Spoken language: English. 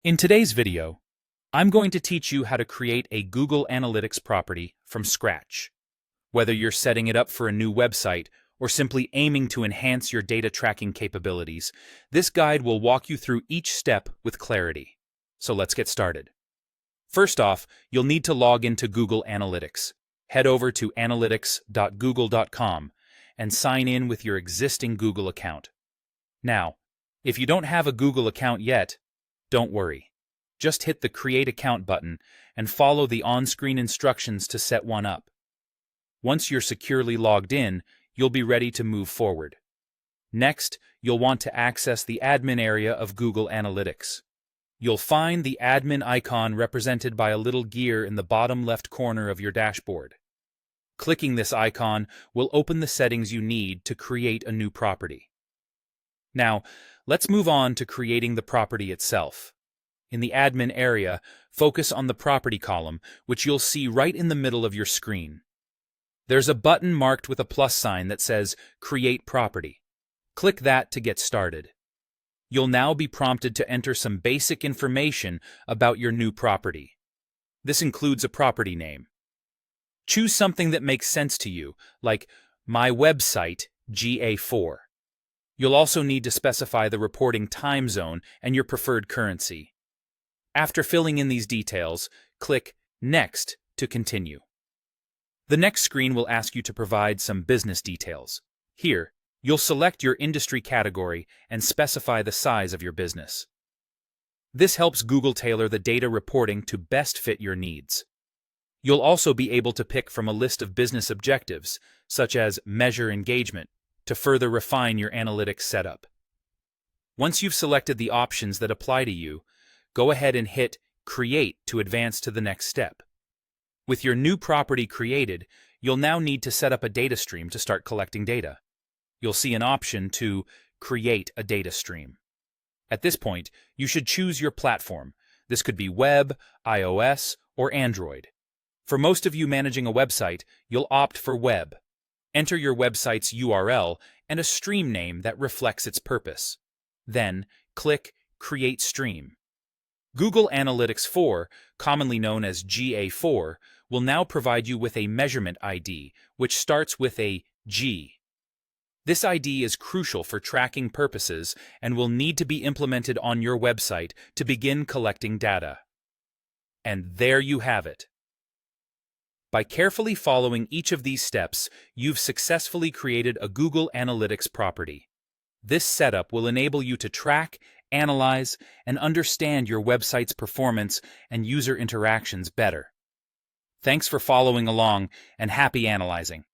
In today's video, I'm going to teach you how to create a Google Analytics property from scratch. Whether you're setting it up for a new website or simply aiming to enhance your data tracking capabilities, this guide will walk you through each step with clarity. So let's get started. First off, you'll need to log into Google Analytics. Head over to analytics.google.com and sign in with your existing Google account. Now, if you don't have a Google account yet, don't worry. Just hit the Create Account button and follow the on-screen instructions to set one up. Once you're securely logged in, you'll be ready to move forward. Next, you'll want to access the admin area of Google Analytics. You'll find the admin icon represented by a little gear in the bottom left corner of your dashboard. Clicking this icon will open the settings you need to create a new property. Now, let's move on to creating the property itself. In the admin area, focus on the property column, which you'll see right in the middle of your screen. There's a button marked with a plus sign that says Create Property. Click that to get started. You'll now be prompted to enter some basic information about your new property. This includes a property name. Choose something that makes sense to you, like My Website GA4. You'll also need to specify the reporting time zone and your preferred currency. After filling in these details, click Next to continue. The next screen will ask you to provide some business details. Here, you'll select your industry category and specify the size of your business. This helps Google tailor the data reporting to best fit your needs. You'll also be able to pick from a list of business objectives, such as measure engagement, to further refine your analytics setup. Once you've selected the options that apply to you, go ahead and hit Create to advance to the next step. With your new property created, you'll now need to set up a data stream to start collecting data. You'll see an option to Create a data stream. At this point, you should choose your platform. This could be web, iOS, or Android. For most of you managing a website, you'll opt for web. Enter your website's URL and a stream name that reflects its purpose. Then, click Create Stream. Google Analytics 4, commonly known as GA4, will now provide you with a measurement ID, which starts with a G. This ID is crucial for tracking purposes and will need to be implemented on your website to begin collecting data. And there you have it. By carefully following each of these steps, you've successfully created a Google Analytics property. This setup will enable you to track, analyze, and understand your website's performance and user interactions better. Thanks for following along, and happy analyzing.